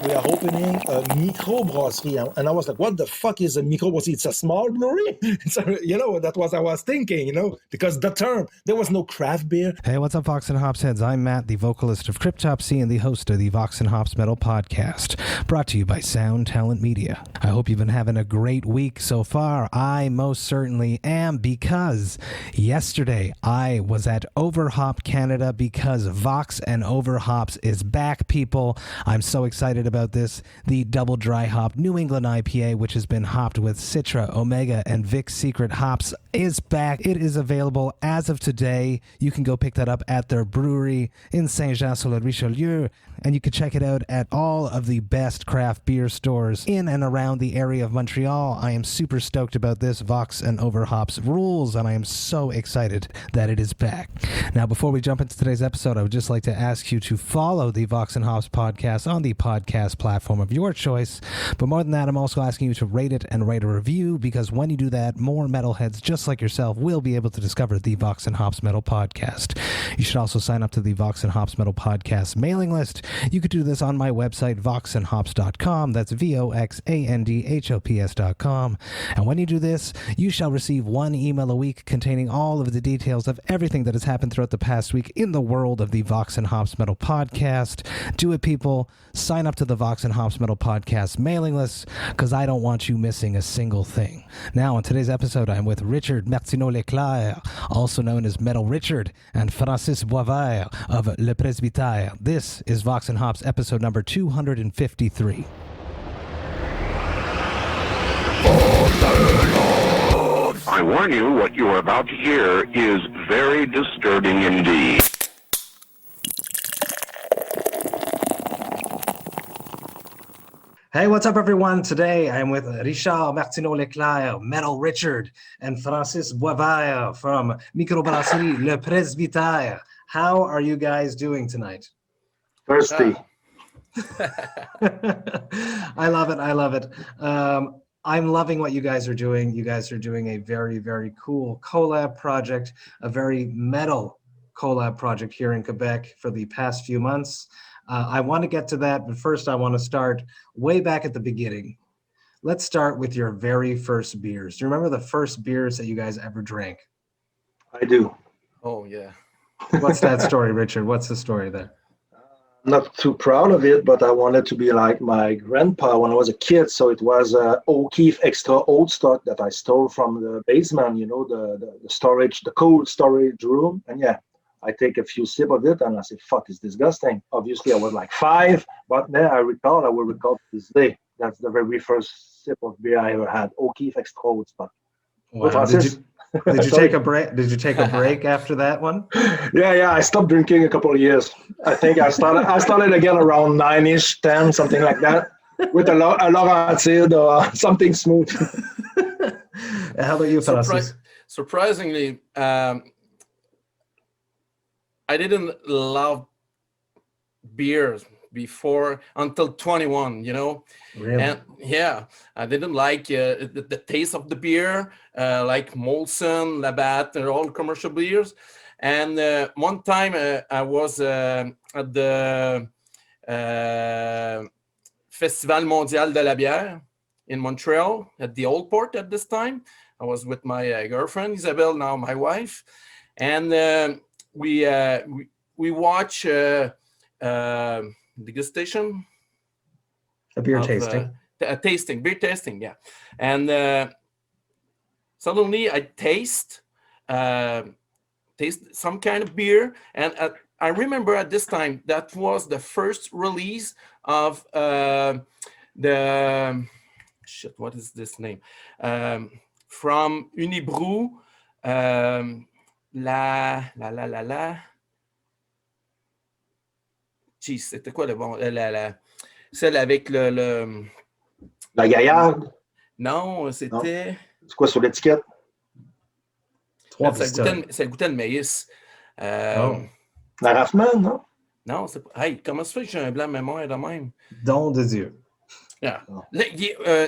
we are opening a microbrasserie. And I was like, what the fuck is a microbrasserie? It's a small brewery? So, that was I was thinking, because the term, there was no craft beer. Hey, what's up, Vox and Hops heads? I'm Matt, the vocalist of Cryptopsy and the host of the Vox and Hops Metal Podcast, brought to you by Sound Talent Media. I hope you've been having a great week so far. I most certainly am, because yesterday I was at Overhop Canada because Vox and Overhops is back, people. I'm so excited about this. The double dry hop New England IPA, which has been hopped with Citra, Omega, and Vic's Secret hops, is back. It is available as of today. You can go pick that up at their brewery in Saint-Jean-sur-le-Richelieu, and you can check it out at all of the best craft beer stores in and around the area of Montreal. I am super stoked about this. Vox and Overhops rules, and I am so excited that it is back. Now, before we jump into today's episode, I would just like to ask you to follow the Vox and Hops podcast on the podcast platform of your choice. But more than that, I'm also asking you to rate it and write a review, because when you do that, more metalheads just like yourself will be able to discover the Vox and Hops Metal Podcast. You should also sign up to the Vox and Hops Metal Podcast mailing list. You could do this on my website, voxandhops.com. That's VOXANDHOPS.com. And when you do this, you shall receive one email a week containing all of the details of everything that has happened throughout the past week in the world of the Vox and Hops Metal Podcast. Do it, people. Sign up to the Vox and Hops Metal Podcast mailing list, because I don't want you missing a single thing. Now, on today's episode, I'm with Richard Martineau Leclerc, also known as Metal Richard, and Francis Boisvert of Le Presbytère. This is Vox and Hops episode number 253. I warn you, what you are about to hear is very disturbing indeed. Hey, what's up, everyone? Today, I'm with Richard Martineau Leclerc, Metal Richard, and Francis Boisvert from Microbrasserie Le Presbytère. How are you guys doing tonight? Thirsty. I love it. I love it. I'm loving what you guys are doing. You guys are doing a very, very cool collab project, a very metal collab project here in Quebec for the past few months. I want to get to that, but first I want to start way back at the beginning. Let's start with your very first beers. Do you remember the first beers that you guys ever drank? I do. Oh, yeah. What's that story, Richard? What's the story there? I'm not too proud of it, but I wanted to be like my grandpa when I was a kid. So it was O'Keefe Extra Old Stock that I stole from the basement, the storage, the cold storage room. And yeah, I take a few sips of it and I say, fuck, it's disgusting. Obviously, I was like 5, but then I will recall to this day. That's the very first sip of beer I ever had, O'Keefe Extra Old Stock. Wow. Did you take a break? Did you take a break after that one? Yeah. I stopped drinking a couple of years. I think I started again around 9-ish, 10, something like that, with a Laurentide or something smooth. How about you, Francis? Surprisingly, I didn't love beers before until 21, Really? And yeah, I didn't like the taste of the beer, like Molson, Labatt, and all commercial beers. And one time I was at the Festival Mondial de la Bière in Montreal at the Old Port at this time. I was with my girlfriend, Isabelle, now my wife. And we watch degustation. A beer tasting. Beer tasting, yeah. And suddenly I taste some kind of beer. And I remember at this time, that was the first release of what is this name? From Unibrew, Jeez, c'était quoi le bon? Celle avec le... La Gaillarde? Non, c'était... C'est quoi sur l'étiquette? Ça goûtait le maïs. La Raffman, non? Non, c'est pas... Hey, comment ça fait que j'ai un blanc de mémoire de même? Don de Dieu. Yeah.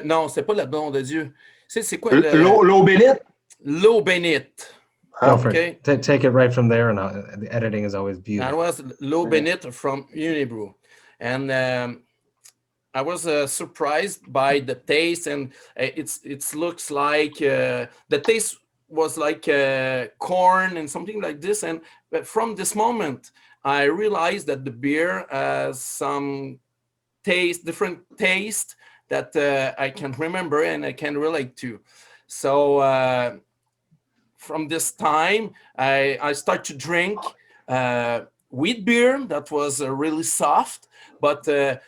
Non, c'est pas le don de Dieu. C'est quoi l'eau bénite? L'eau bénite. Okay. Take it right from there, and the editing is always beautiful. That was l'eau bénite from Unibrew. And I was surprised by the taste, and it looks like the taste was like corn and something like this. But from this moment, I realized that the beer has some different taste that I can remember and I can relate to. So from this time, I start to drink wheat beer that was really soft, but the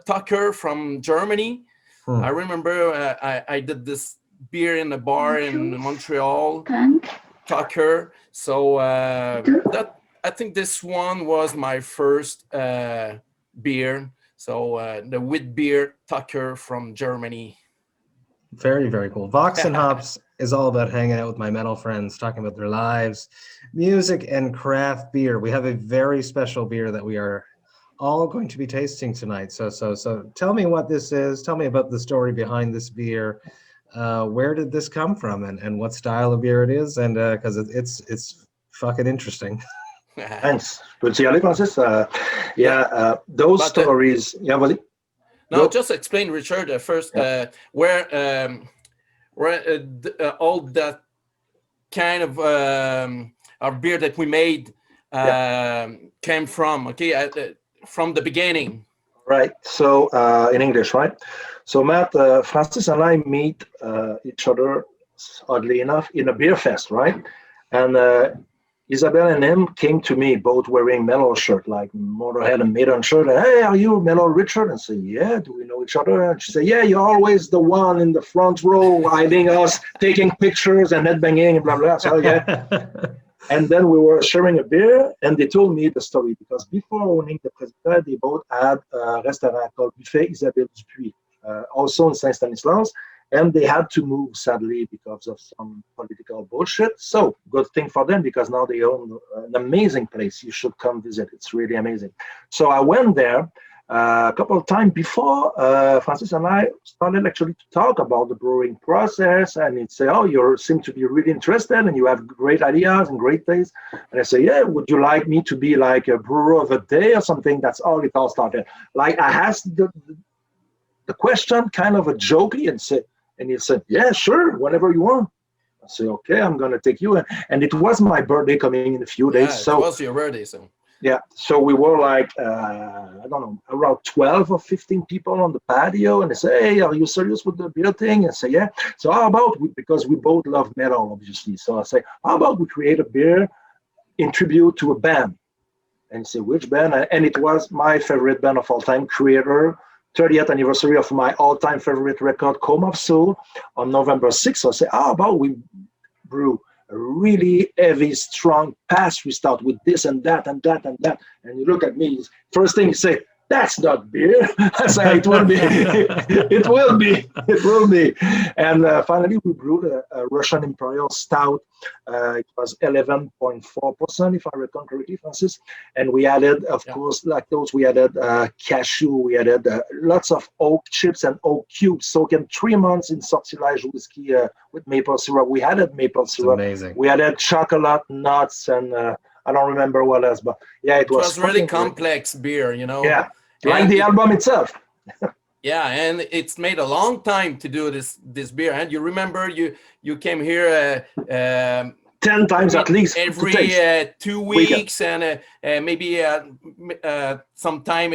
Tucker from Germany. I remember I did this beer in a bar in Montreal, Tucker. So that I think this one was my first beer. So the wheat beer Tucker from Germany. Very, very cool. Vox and Hops is all about hanging out with my metal friends, talking about their lives, music, and craft beer. We have a very special beer that we are all going to be tasting tonight. So tell me what this is. Tell me about the story behind this beer. Where did this come from, and what style of beer it is? And because it's fucking interesting. Thanks. Peux-tu y aller, Francis? Those stories. No, just explain, Richard, first where all that kind of beer that we made came from. Okay, from the beginning. Right. So in English, right? So Matt, Francis and I meet each other, oddly enough, in a beer fest, right? And Isabel and him came to me, both wearing metal shirt, like Motorhead and Maiden shirt. And, hey, are you Metal Richard? And I say, yeah, do we know each other? And she said, yeah, you're always the one in the front row, hiding us, taking pictures and headbanging and blah, blah. So, yeah. And then we were sharing a beer, and they told me the story, because before owning the Presbytère, they both had a restaurant called Buffet Isabelle Dupuis, also in Saint Stanislas. And they had to move, sadly, because of some political bullshit. So, good thing for them, because now they own an amazing place. You should come visit. It's really amazing. So I went there a couple of times before Francis and I started actually to talk about the brewing process. And he'd say, oh, you seem to be really interested, and you have great ideas and great taste. And I say, yeah, would you like me to be like a brewer of a day or something? That's all it all started. Like, I asked the question kind of a jokey, and he said, yeah, sure, whatever you want. I said, okay, I'm going to take you. And it was my birthday coming in a few days. So it was your birthday, so. Yeah, so we were like, I don't know, around 12 or 15 people on the patio. And they say, hey, are you serious with the beer thing? And I say, yeah. So how about, because we both love metal, obviously. So I say, how about we create a beer in tribute to a band? And he said, which band? And it was my favorite band of all time, Creator. 30th anniversary of my all-time favorite record, Comb of Soul, on November 6th. So I say, how about we brew a really heavy, strong pastry stout with this and that and that and that. And you look at me, first thing you say, that's not beer. I say, it will be. It will be. It will be. And finally, we brewed a Russian Imperial Stout. It was 11.4%, if I recall correctly, Francis. And we added, of course, lactose. We added cashew. We added lots of oak chips and oak cubes soaked in 3 months in sortilège whiskey with maple syrup. We added maple syrup. Amazing. We added chocolate, nuts, and I don't remember what else, but yeah, it was really complex beer, you know. Yeah, like the album itself. Yeah, and it's made a long time to do this beer. And you remember you came here 10 times at least every 2 weeks, and maybe sometime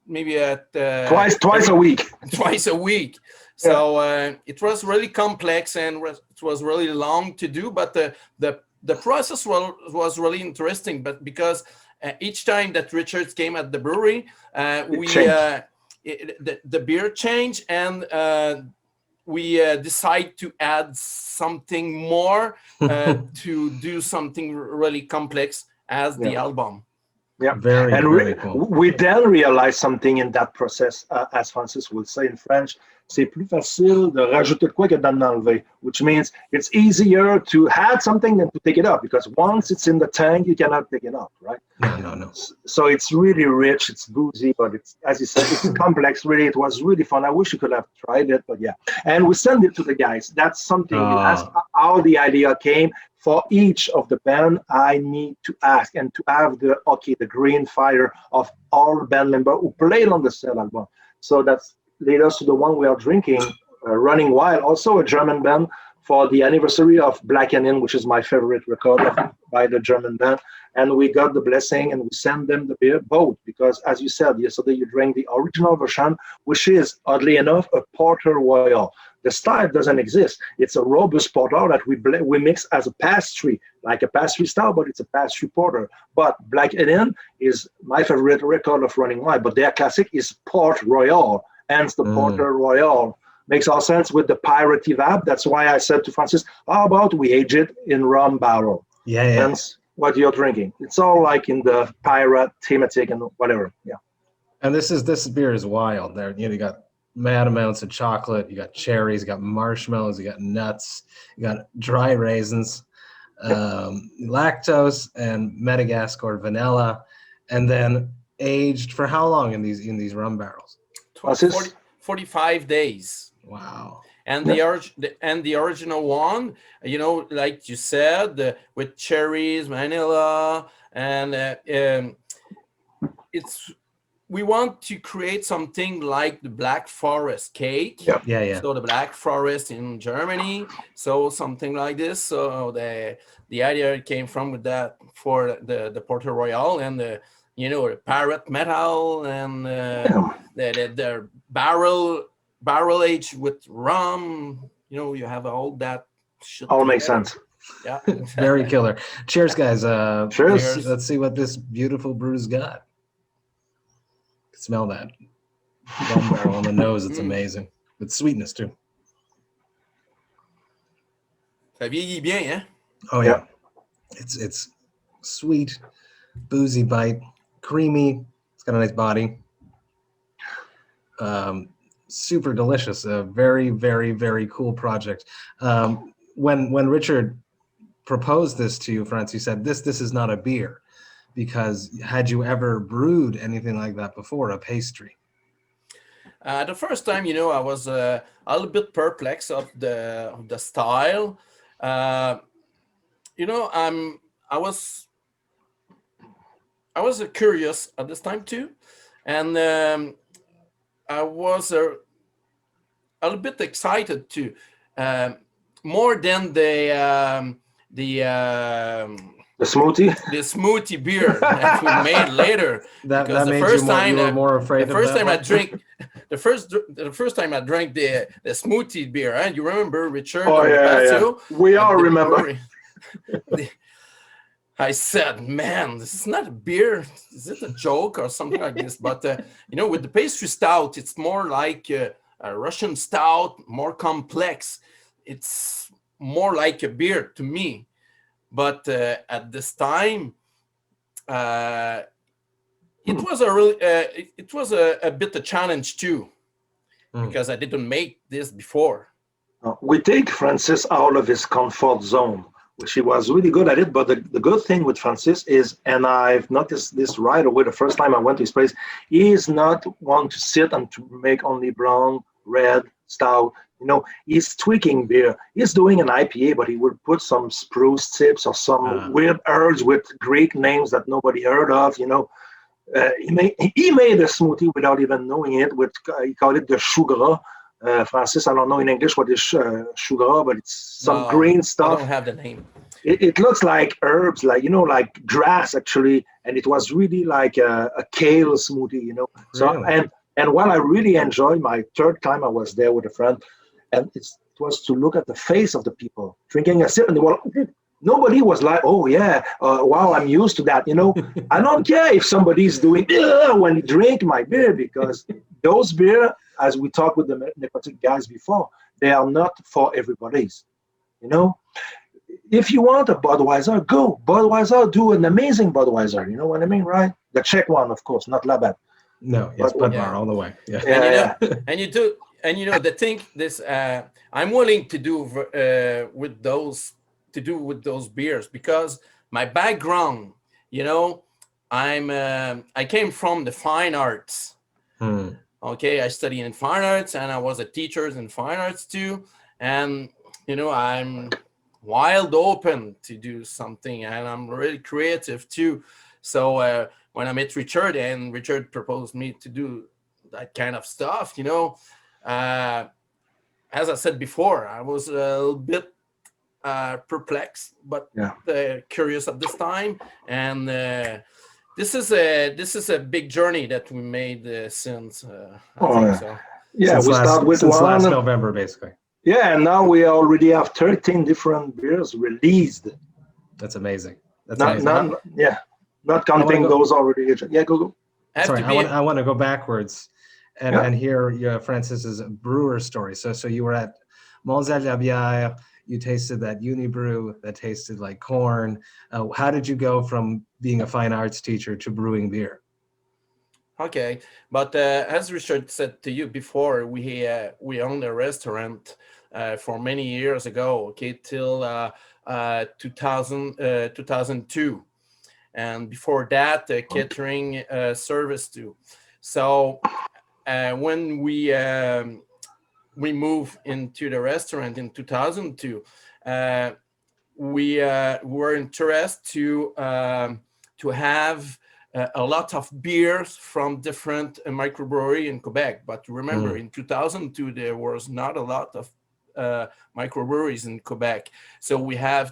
maybe at twice a week. Twice a week. So it was really complex, and it was really long to do, but the process was really interesting, but because each time that Richard came at the brewery, the beer changed, and we decide to add something more to do something really complex as the album. Yeah, very cool. We then realized something in that process, as Francis would say in French, c'est plus facile de rajouter de quoi que d'en enlever, which means it's easier to add something than to take it up, because once it's in the tank, you cannot take it up, right? No. So it's really rich, it's boozy, but it's, as you said, it's complex. Really, it was really fun. I wish you could have tried it, but yeah. And we sent it to the guys. That's something you asked how the idea came. for each of the band, I need to ask and to have the green fire of all band members who played on the said album. So that's led us to the one we are drinking, Running Wild, also a German band, for the anniversary of Black and In, which is my favorite record by the German band. And we got the blessing and we sent them the beer, both, because as you said yesterday, you drank the original version, which is, oddly enough, a Porter Royal. The style doesn't exist. It's a robust porter that we mix as a pastry, like a pastry style, but it's a pastry porter. But Black and In is my favorite record of Running Wild, but their classic is Port Royal, hence the Porter Royal. Makes all sense with the pirate evap. That's why I said to Francis, how about we age it in rum barrel? Yeah. Hence what you're drinking. It's all like in the pirate thematic and whatever. Yeah. And this beer is wild. There, you got mad amounts of chocolate. You got cherries. You got marshmallows. You got nuts. You got dry raisins, lactose, and Madagascar vanilla, and then aged for how long in these rum barrels? 45 days. Wow. And the original one, like you said, with cherries, vanilla, and we want to create something like the Black Forest cake. Yeah. So the Black Forest in Germany. So something like this. So the idea came from with that for the Porter Royal and the parrot metal and the barrel aged with rum. You have all that shit. All makes sense. Yeah. Very killer. Cheers, guys. Cheers. Let's see what this beautiful brew's got. Smell that rum barrel on the nose. It's amazing. With sweetness too. Ça vieillit bien, hein? Oh yeah. It's sweet, boozy bite, creamy. It's got a nice body. Super delicious. A very, very, very cool project. When Richard proposed this to you, Franz, you said this is not a beer, because had you ever brewed anything like that before, a pastry? The first time, I was a little bit perplexed of the style. I was curious at this time too, and I was a little bit excited too, more than the smoothie? The smoothie beer that we made later. That made you were more afraid of that. The first time I drank the smoothie beer, and you remember, Richard? Oh yeah. We all remember. I said, man, this is not a beer. Is it a joke or something like this? But, with the pastry stout, it's more like a Russian stout, more complex. It's more like a beer to me. But at this time, it was a bit a challenge too, because I didn't make this before. We take Francis out of his comfort zone, which he was really good at it. But the good thing with Francis is, and I've noticed this right away the first time I went to his place, he is not one to sit and to make only brown, red, stout. He's tweaking beer. He's doing an IPA, but he would put some spruce tips or some weird herbs with Greek names that nobody heard of. He made a smoothie without even knowing it. He called it the choux gras. Francis, I don't know in English what is choux gras, but it's some green stuff. I don't have the name. It looks like herbs, like grass actually, and it was really like a kale smoothie. So really? And what I really enjoyed, my third time I was there with a friend, and it was to look at the face of the people drinking a sip, and nobody was like, "Oh yeah, wow, I'm used to that." I don't care if somebody's doing when you drink my beer, because those beer, as we talked with the Necrotic guys before, they are not for everybody's. If you want a Budweiser, go Budweiser. Do an amazing Budweiser. You know what I mean, right? The Czech one, of course, not Labatt. No, yes, Budvar all the way. Yeah. And the thing this I'm willing to do with those beers, because my background, I came from the fine arts. Okay, I studied in fine arts, and I was a teacher in fine arts too. And I'm wild open to do something, and I'm really creative too. So when I met Richard, and Richard proposed me to do that kind of stuff, as I said before, I was a little bit perplexed, but curious at this time. And this is a big journey that we made since. So. Yeah, since we start with since one. last November, basically. Yeah, and now we already have 13 different beers released. That's amazing. That's not, amazing. Not counting those already. Yeah, go. Sorry, I want to go backwards and hear Francis's brewer story. So you were at Mondial de la Bière. You tasted that uni brew that tasted like corn. How did you go from being a fine arts teacher to brewing beer? Okay, but as Richard said to you before, we owned a restaurant for many years ago, okay, till 2002, and before that, catering service too. So when we moved into the restaurant in 2002, we were interested to have a lot of beers from different microbrewery in Quebec. But remember, in 2002, there was not a lot of microbreweries in Quebec. So we had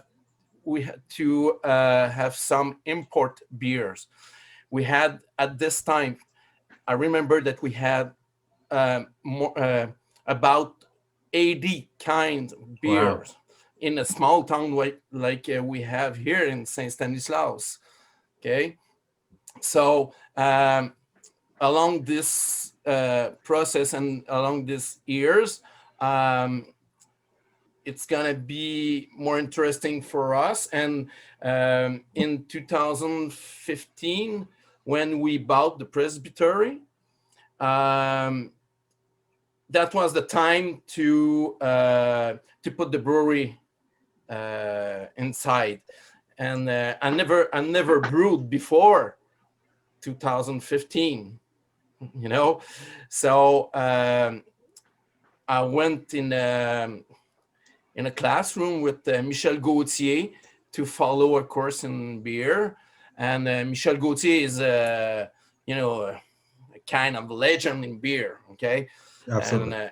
to have some import beers. We had, at this time, I remember that we had about 80 kinds of beers in a small town like we have here in Saint Stanislaus. Okay. So along this process and along these years, it's gonna be more interesting for us. And in 2015, when we bought the Presbytère, that was the time to put the brewery inside. And I never brewed before 2015, so I went in a classroom with Michel Gauthier to follow a course in beer, and Michel Gauthier is a kind of legend in beer. Okay, absolutely.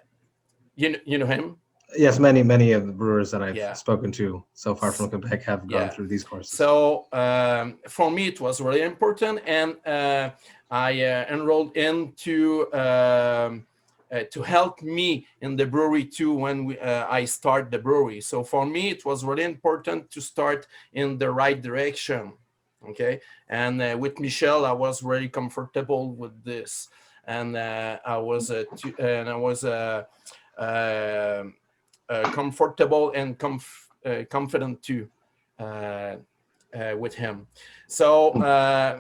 And you know him. Yes, many of the brewers that I've spoken to so far from Quebec have gone through these courses. So for me, it was really important, and I enrolled in to help me in the brewery too when I start the brewery. So for me, it was really important to start in the right direction. Okay, and with Michel, I was really comfortable with this, and I was comfortable and confident too with him. So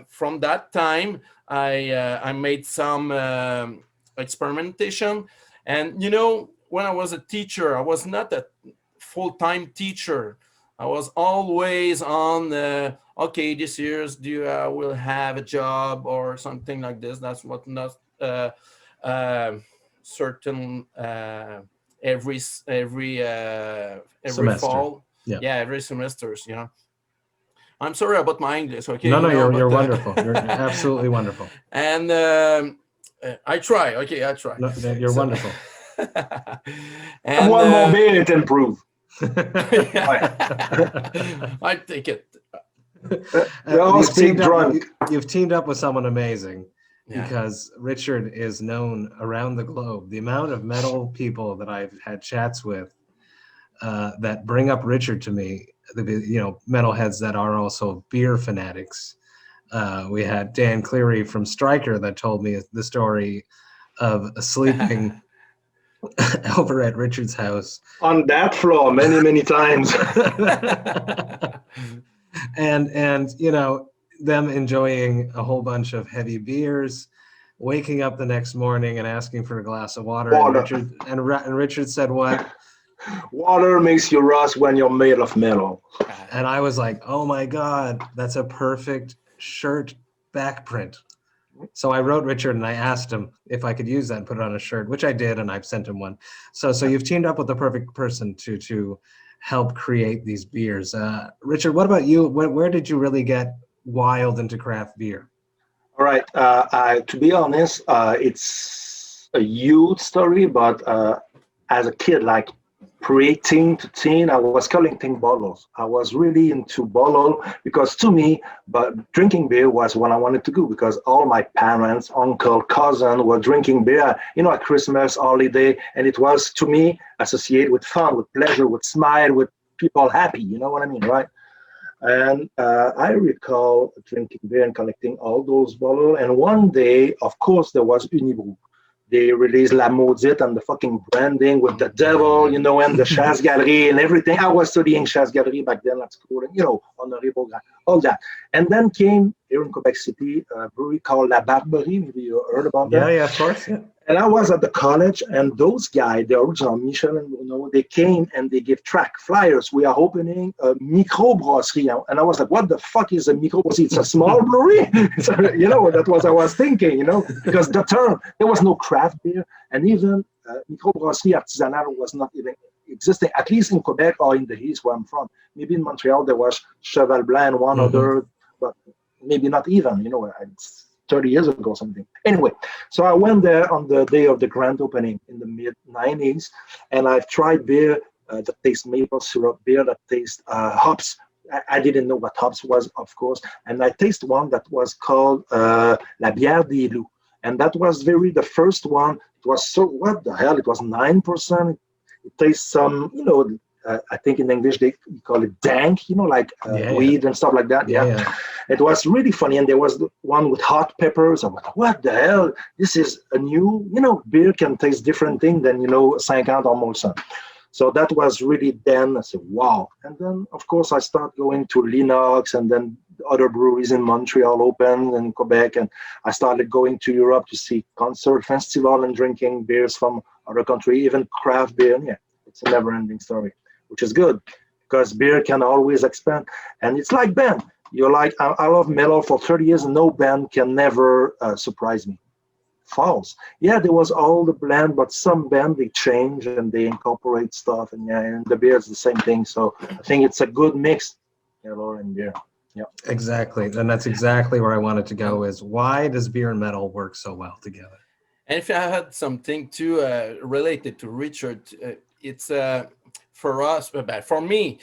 from that time, I made some experimentation. And when I was a teacher, I was not a full-time teacher. I was always on okay, this year's I will have a job or something like this. That's what not certain every semester. fall. Every semesters. I'm sorry about my English. Okay. No, you're wonderful. You're absolutely wonderful. And I try. Okay, I try. No, you're wonderful. And one more minute, improve. I take it. You've teamed up with someone amazing, because Richard is known around the globe. The amount of metal people that I've had chats with that bring up Richard to me, metalheads that are also beer fanatics. We had Dan Cleary from Stryker that told me the story of sleeping over at Richard's house on that floor many times. and them enjoying a whole bunch of heavy beers, waking up the next morning and asking for a glass of water. And Richard said, what? Water makes you rust when you're made of metal. And I was like, oh my God, that's a perfect shirt back print. So I wrote Richard and I asked him if I could use that and put it on a shirt, which I did, and I've sent him one. So you've teamed up with the perfect person to help create these beers. Richard, what about you? Where did you really get wild into craft beer? All right. To be honest, it's a huge story, but as a kid, like pre-teen to teen, I was collecting bottles. I was really into bottle because to me, but drinking beer was what I wanted to do because all my parents, uncle, cousin were drinking beer, at Christmas, holiday, and it was to me associated with fun, with pleasure, with smile, with people happy. You know what I mean, right? And I recall drinking beer and collecting all those bottles. And one day, of course, there was Unibrew. They released La Maudite and the fucking branding with the devil, and the Chasse Galerie and everything. I was studying Chasse Galerie back then at school, and, Honorable, all that. And then came here in Quebec City a brewery called La Barberie. Maybe you heard about that. Yeah, of course. Yeah. And I was at the college, and those guys, the original Michel and Bruno, they came and they gave track flyers. We are opening a microbrasserie. And I was like, what the fuck is a microbrasserie? It's a small brewery? So, that was I was thinking, because the term, there was no craft beer. And even microbrasserie artisanal was not even existing, at least in Quebec or in the East where I'm from. Maybe in Montreal, there was Cheval Blanc and one other, but maybe not even, it's 30 years ago or something. Anyway, so I went there on the day of the grand opening in the mid-90s, and I've tried beer that tastes maple syrup, beer that tastes hops. I didn't know what hops was, of course, and I tasted one that was called La Bière des Loups, and that was the first one. It was so, what the hell, it was 9%. It tastes some, I think in English they call it dank, like weed and stuff like that. Yeah. It was really funny. And there was the one with hot peppers. I'm like, what the hell? This is a new, beer can taste different thing than, 50 or Molson. So that was really then, I said, wow. And then, of course, I started going to Linux and then other breweries in Montreal opened and Quebec. And I started going to Europe to see concert festival and drinking beers from other countries, even craft beer. Yeah, it's a never-ending story, which is good because beer can always expand. And it's like band. You're like, I love metal for 30 years and no band can never surprise me. False. Yeah, there was all the blend, but some band, they change and they incorporate stuff. And the beer is the same thing. So I think it's a good mix, yellow and beer. Yeah, exactly. And that's exactly where I wanted to go is why does beer and metal work so well together? And if I had something to related to Richard, it's for us, for me,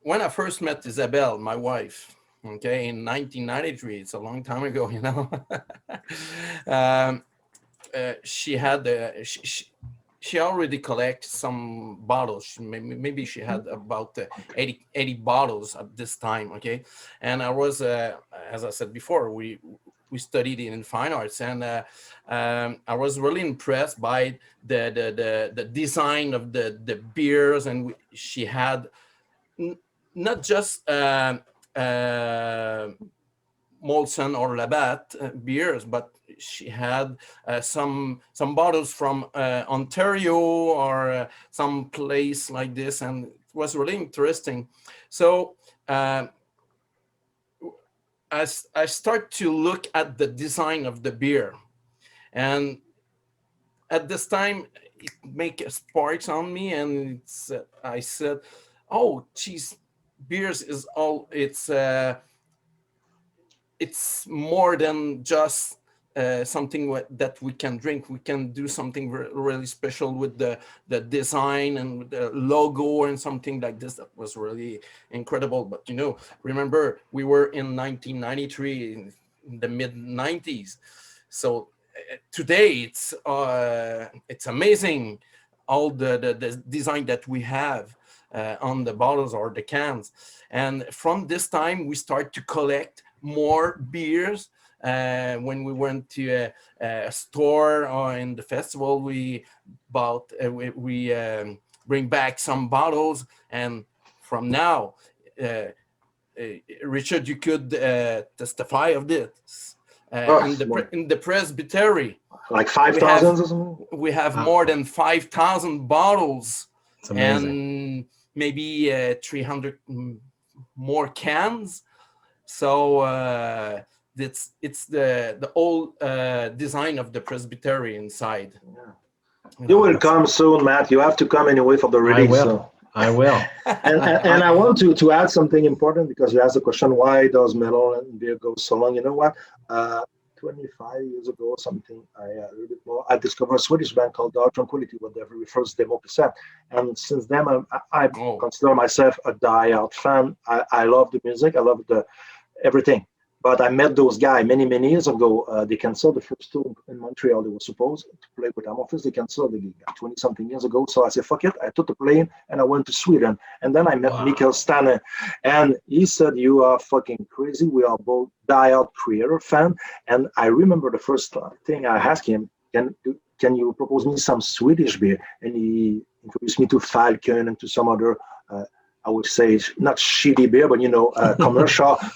when I first met Isabelle, my wife, okay, in 1993, it's a long time ago, she had she already collected some bottles. Maybe she had about 80 bottles at this time, okay. And I was, as I said before, we studied in fine arts, and I was really impressed by the design of the beers, and she had not just Molson or Labatt beers, but she had some bottles from Ontario or some place like this, and it was really interesting. So as I start to look at the design of the beer, and at this time it make sparks on me, and I said, oh geez, beers is all, it's more than just something that we can drink. We can do something really special with the design and with the logo and something like this. That was really incredible. But remember, we were in 1993, in the mid 90s. So today it's amazing, all the design that we have on the bottles or the cans. And from this time, we start to collect more beers. When we went to a store or in the festival, we bought, we bring back some bottles. And from now, Richard, you could testify of this. In the Presbytère, like 5,000 or something? We have more than 5,000 bottles and maybe 300 more cans. So it's the old design of the Presbytère inside. Yeah. You will come soon, Matt. You have to come anyway for the release. I will. And I want to add something important, because you asked the question, why does metal and beer go so long? You know what? 25 years ago or something, a little bit more, I discovered a Swedish band called Dark Tranquility with their very first demo cassette. And since then, I consider myself a die-out fan. I love the music. I love everything. But I met those guys many years ago. They canceled the first tour in Montreal. They were supposed to play with Amorphis. They canceled the gig 20-something years ago. So I said, fuck it. I took the plane and I went to Sweden. And then I met Mikael Stanne. And he said, you are fucking crazy. We are both die-out Creator fan. And I remember the first thing I asked him, can you propose me some Swedish beer? And he introduced me to Falcon and to some other I would say not shitty beer, but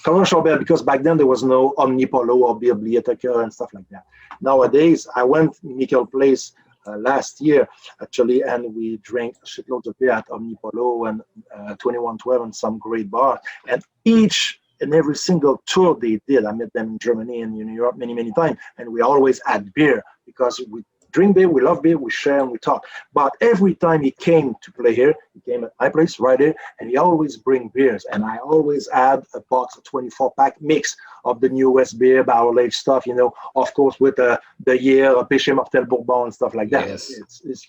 commercial beer, because back then there was no Omnipolo or Bierblieteke and stuff like that. Nowadays, I went to Mikael's place last year actually, and we drank shitloads of beer at Omnipolo and 2112 and some great bars. And each and every single tour they did, I met them in Germany and in Europe many times, and we always had beer, because we drink beer, we love beer, we share and we talk. But every time he came to play here, he came at my place right here, and he always bring beers. And I always add a box of 24-pack mix of the newest beer, barrel-aged stuff, of course, with the year, Péché Mortel Bourbon and stuff like that. Yes. It's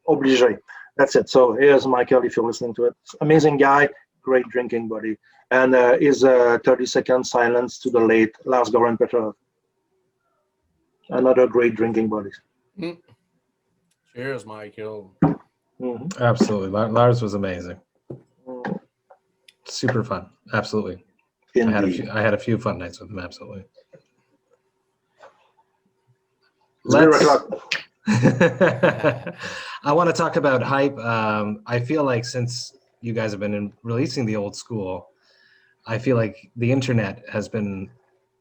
obligé. That's it. So here's Michael, if you're listening to it. Amazing guy, great drinking buddy. And his 30-second silence to the late Lars Goran Petrov. Another great drinking buddy. Cheers, Michael. Mm-hmm. Absolutely. Lars was amazing. Super fun. Absolutely. I had a few fun nights with him. Absolutely. I want to talk about hype. I feel like since you guys have been releasing the old school, I feel like the internet has been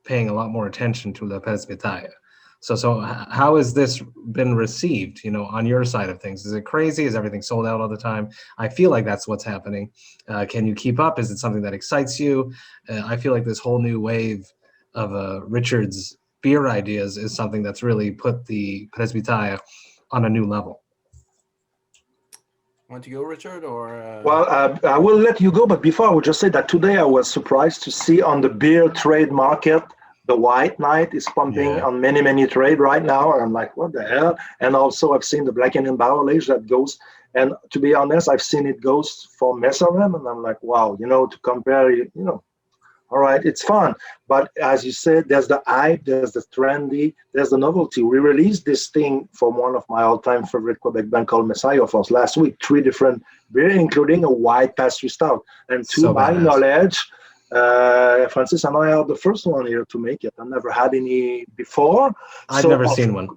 paying a lot more attention to the Presbytère. So how has this been received, on your side of things? Is it crazy? Is everything sold out all the time? I feel like that's what's happening. Can you keep up? Is it something that excites you? I feel like this whole new wave of Richard's beer ideas is something that's really put the Presbytère on a new level. Want to go, Richard, or? Well, I will let you go, but before I would just say that today I was surprised to see on the beer trade market, the White Knight is pumping on many trade right now. And I'm like, what the hell? And also I've seen the Black and Barrel Age that goes, and to be honest, I've seen it goes for Messerem, and I'm like, wow, to compare, all right, it's fun. But as you said, there's the hype, there's the trendy, there's the novelty. We released this thing from one of my all-time favorite Quebec band called Messiah Force last week, 3 different beer, including a white pastry stout. And to my knowledge, Francis and I are the first one here to make it. I've never had any before. I've never seen one.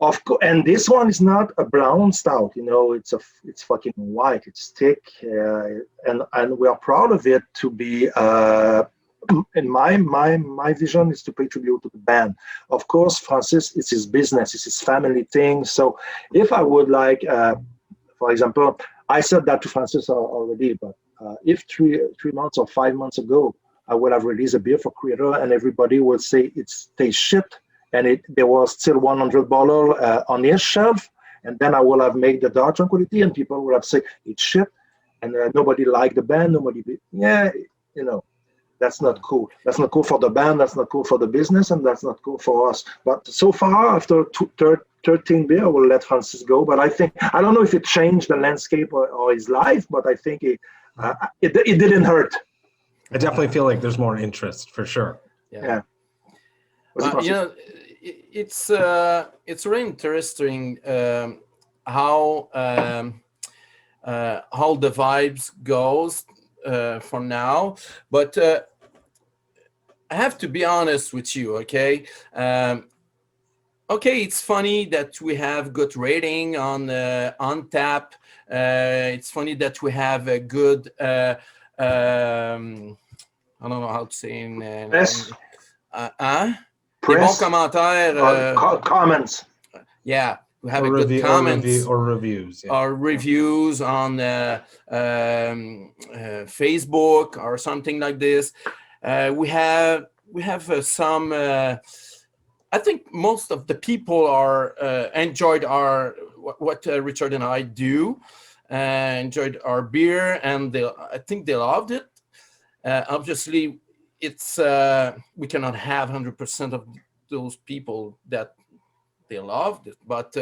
Of course, and this one is not a brown stout. It's fucking white. It's thick, and we are proud of it to be. And my vision is to pay tribute to the band. Of course, Francis, it's his business, it's his family thing. So if I would like, for example, I said that to Francis already, but if 3 months or 5 months ago, I would have released a beer for Creator and everybody would say it tastes shit, and there was still 100 bottle on his shelf, and then I would have made the Dark Tranquility and people would have said it's shit, and nobody liked the band, that's not cool. That's not cool for the band, that's not cool for the business, and that's not cool for us. But so far, after 13 beer, I will let Francis go, but I don't know if it changed the landscape or his life, but I think it didn't hurt. I definitely feel like there's more interest for sure. Yeah. It's really interesting how the vibes goes for now, but I have to be honest with you, okay? Okay, it's funny that we have good rating on Tap. It's funny that we have a good I don't know how to say in Press. Des bons commentaires. Comments. Yeah, we have good comments or reviews. Yeah. Or reviews on Facebook or something like this. We have some. I think most of the people are enjoyed what Richard and I do. Enjoyed our beer, and I think they loved it. Obviously, it's we cannot have 100% of those people that they loved it, but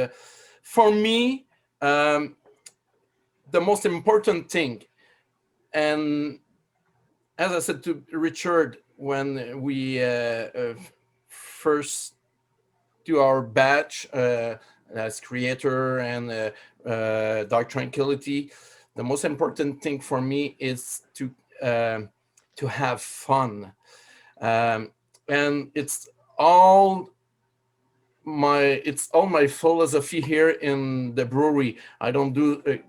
for me, the most important thing, and as I said to Richard when we first do our batch as creator and Dark Tranquility, the most important thing for me is to have fun, and it's all my philosophy here in the brewery. I don't do a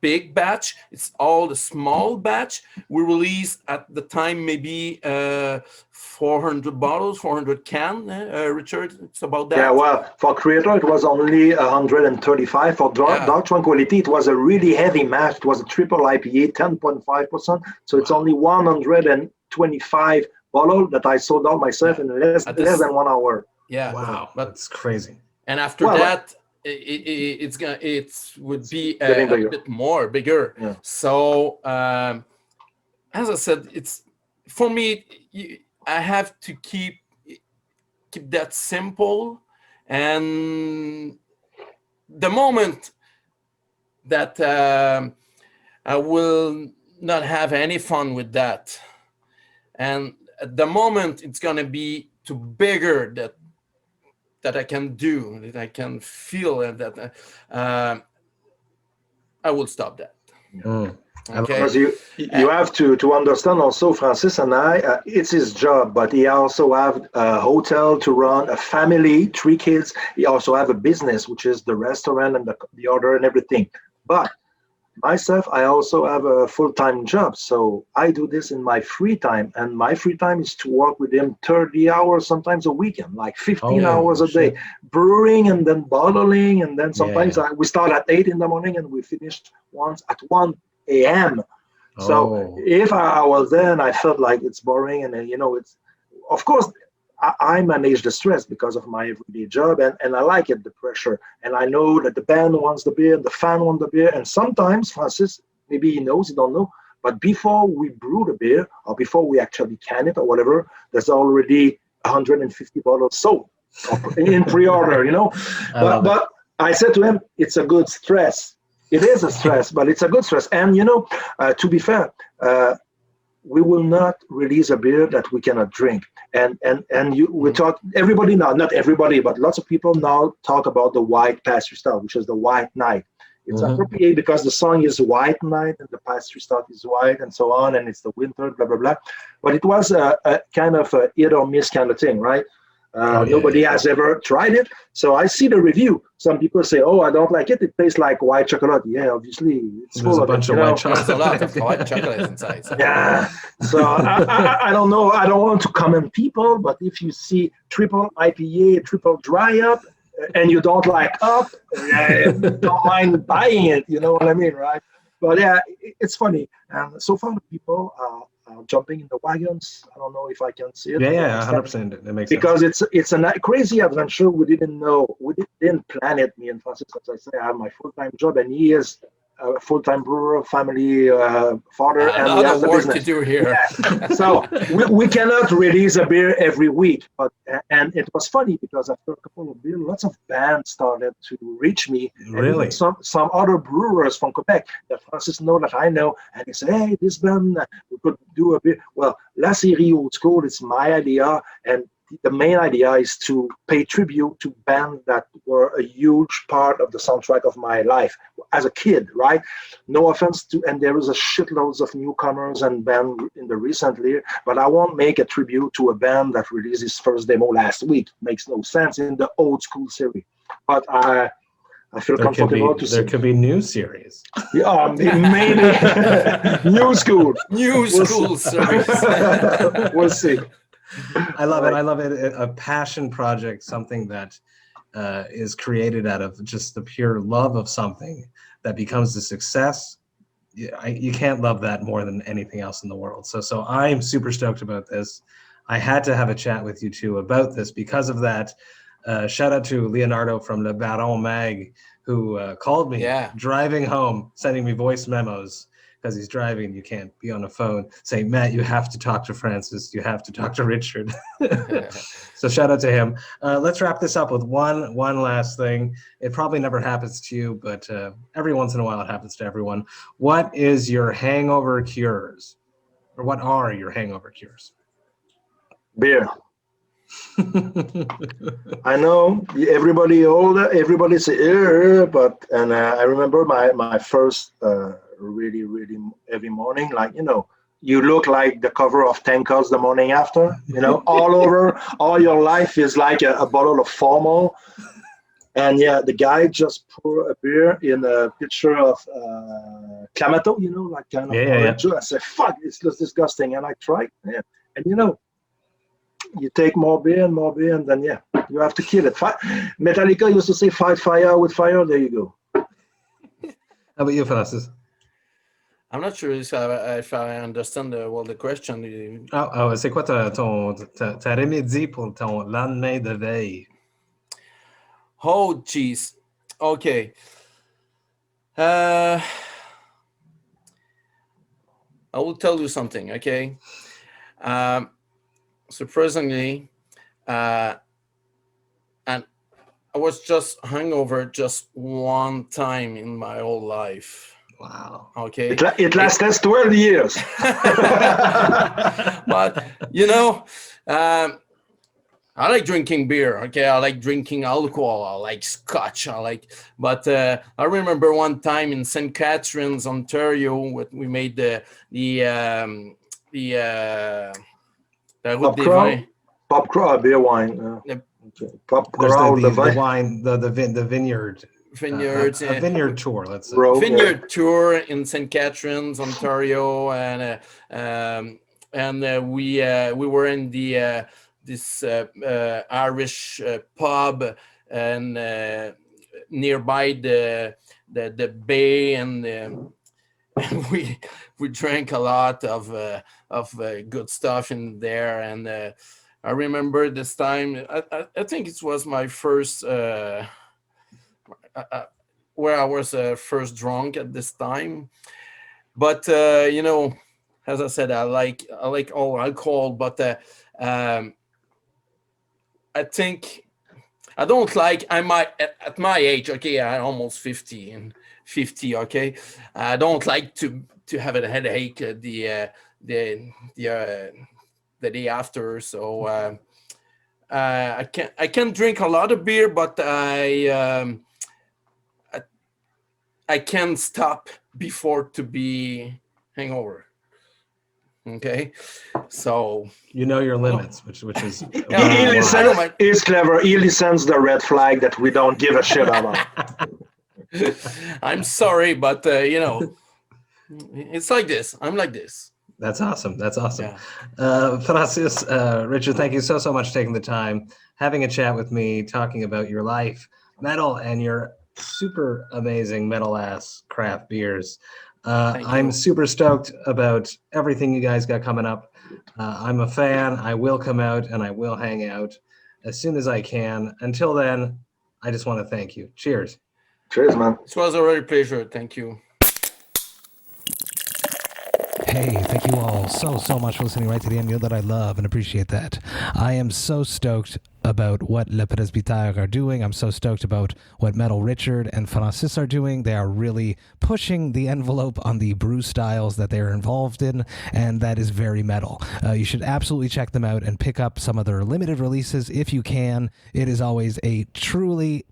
big batch. It's all the small batch. We release at the time maybe 400 bottles, 400 can. Richard, it's about that. Yeah, well, for creator it was only 135. For Dark Tranquility it was a really heavy mash. It was a triple IPA, 10.5%. So it's only 125 bottles that I sold out myself in less than 1 hour. Yeah, wow, that's crazy. And after that, it would be a bit bigger. Yeah. So as I said, it's for me. I have to keep that simple, and the moment that I will not have any fun with that, and at the moment it's gonna be too bigger that I can do, that I can feel, and that I will stop that. Okay. Because you have to understand also, Francis and I, it's his job, but he also have a hotel to run, a family, 3 kids. He also have a business, which is the restaurant and the order and everything. But myself, I also have a full-time job. So I do this in my free time, and my free time is to work with him 30 hours, sometimes a weekend, like 15 hours a day, brewing and then bottling. And then sometimes we start at 8 in the morning and we finish once at 1 a.m. So if I was there and I felt like it's boring, and then, it's, of course, I manage the stress because of my everyday job, and I like it, the pressure. And I know that the band wants the beer, the fan wants the beer. And sometimes, Francis, maybe he knows, he don't know, but before we brew the beer, or before we actually can it or whatever, there's already 150 bottles sold in pre-order, But I said to him, it's a good stress. It is a stress, but it's a good stress. And, to be fair, we will not release a beer that we cannot drink. We talk, everybody now, not everybody, but lots of people now talk about the white pastry stout, which is the white night. It's appropriate because the song is White Night and the pastry stout is white and so on, and it's the winter, blah, blah, blah. But it was a kind of a hit or miss kind of thing, right? Nobody has ever tried it. So I see the review. Some people say, "Oh, I don't like it. It tastes like white chocolate." Yeah, obviously, it's full of a bunch of white chocolate. There's a lot of white chocolate inside. So. Yeah. So I don't know. I don't want to comment people, but if you see triple IPA, triple dry up, and you don't like up, don't mind buying it. You know what I mean, right? But yeah, it's funny. And so far, the people are jumping in the wagons. I don't know if I can see it. Yeah, 100%. That makes sense. Because it's a crazy adventure. We didn't know. We didn't plan it. Me and Francis, as I say, I have my full-time job, and he is a full-time brewer, family father, and he has the work business to do here. Yeah. So we cannot release a beer every week. And it was funny because after a couple of beers, lots of bands started to reach me. Really? Some other brewers from Quebec that Francis know that I know, and he said, "Hey, this band, we could do a beer." Well, La Série Old School, it's my idea, and the main idea is to pay tribute to bands that were a huge part of the soundtrack of my life as a kid, right? No offense to, and there is a shitloads of newcomers and bands in the recently, but I won't make a tribute to a band that released his first demo last week. Makes no sense in the old school series. But I feel comfortable to say. There could be new series. Yeah, maybe. New school. Series. We'll see. I love it. I love it. A passion project, something that is created out of just the pure love of something that becomes a success. you can't love that more than anything else in the world. So I'm super stoked about this. I had to have a chat with you two about this because of that. Shout out to Leonardo from Le Baron Mag, who called me driving home, sending me voice memos because he's driving. You can't be on a phone saying, Matt, you have to talk to Francis. You have to talk to Richard. So shout out to him. Let's wrap this up with one last thing. It probably never happens to you, but every once in a while it happens to everyone. What is your hangover cures? Or what are your hangover cures? Beer. I know everybody say, but I remember my first really every morning, like, you look like the cover of Tankers the morning after, all over, all your life is like a bottle of Formal. And the guy just poured a beer in a pitcher of Clamato, like kind of orange juice. I said, fuck, it's just disgusting. And I tried, and you take more beer, and then you have to kill it. Metallica used to say, fight fire with fire. There you go. How about you, Francis? I'm not sure if I understand the question. C'est quoi ta remédie pour ton lendemain de veille? Oh, jeez. Okay. I will tell you something, okay? Surprisingly, and I was just hungover just one time in my whole life. Wow. Okay. It lasted 12 years. But, I like drinking beer. Okay. I like drinking alcohol. I like scotch. But I remember one time in St. Catharines, Ontario, we made the Pop crowd, beer wine. Pop crowd, the wine, the vineyard. Vineyards, a vineyard tour. Let's say. Vineyard tour in St. Catharines, Ontario, and we were in this Irish pub and nearby the bay, and we drank a lot of good stuff in there. And I remember this time, I think it was my first where I was first drunk at this time. But as I said, I like all alcohol, but I think I don't like. At my age, okay, I'm almost 50, okay. I don't like to have a headache the day after. So I can drink a lot of beer, but I can't stop before to be hangover. Okay, so your limits, which is he's clever. He listens the red flag that we don't give a shit about. I'm sorry, but it's like this. I'm like this. That's awesome. Francis, Richard, thank you so much for taking the time, having a chat with me, talking about your life, metal, and your super amazing metal ass craft beers. I'm super stoked about everything you guys got coming up. I'm a fan. I will come out and I will hang out as soon as I can. Until then, I just want to thank you. Cheers. Cheers, man. It was a real pleasure. Thank you. Hey, thank you all so much for listening right to the end. You know that I love and appreciate that. I am so stoked about what Le Presbytère are doing. I'm so stoked about what Metal Richard and Francis are doing. They are really pushing the envelope on the brew styles that they're involved in, and that is very metal. You should absolutely check them out and pick up some of their limited releases if you can. It is always a truly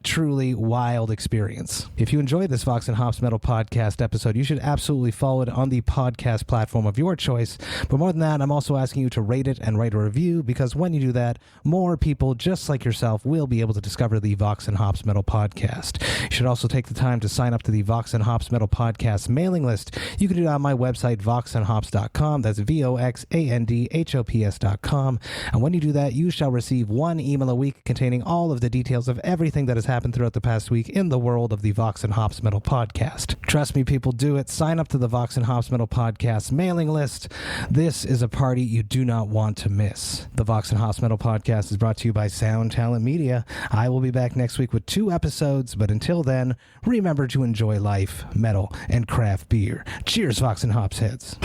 wild experience. If you enjoyed this Vox and Hops Metal Podcast episode, you should absolutely follow it on the podcast platform of your choice. But more than that, I'm also asking you to rate it and write a review, because when you do that, more people just like yourself, will be able to discover the Vox and Hops Metal Podcast. You should also take the time to sign up to the Vox and Hops Metal Podcast mailing list. You can do that on my website, voxandhops.com. That's VOXANDHOPS.com. And when you do that, you shall receive one email a week containing all of the details of everything that has happened throughout the past week in the world of the Vox and Hops Metal Podcast. Trust me, people, do it. Sign up to the Vox and Hops Metal Podcast mailing list. This is a party you do not want to miss. The Vox and Hops Metal Podcast is brought to you by Sound Talent Media. I will be back next week with 2 episodes, but until then, remember to enjoy life, metal, and craft beer. Cheers, Vox and Hops heads.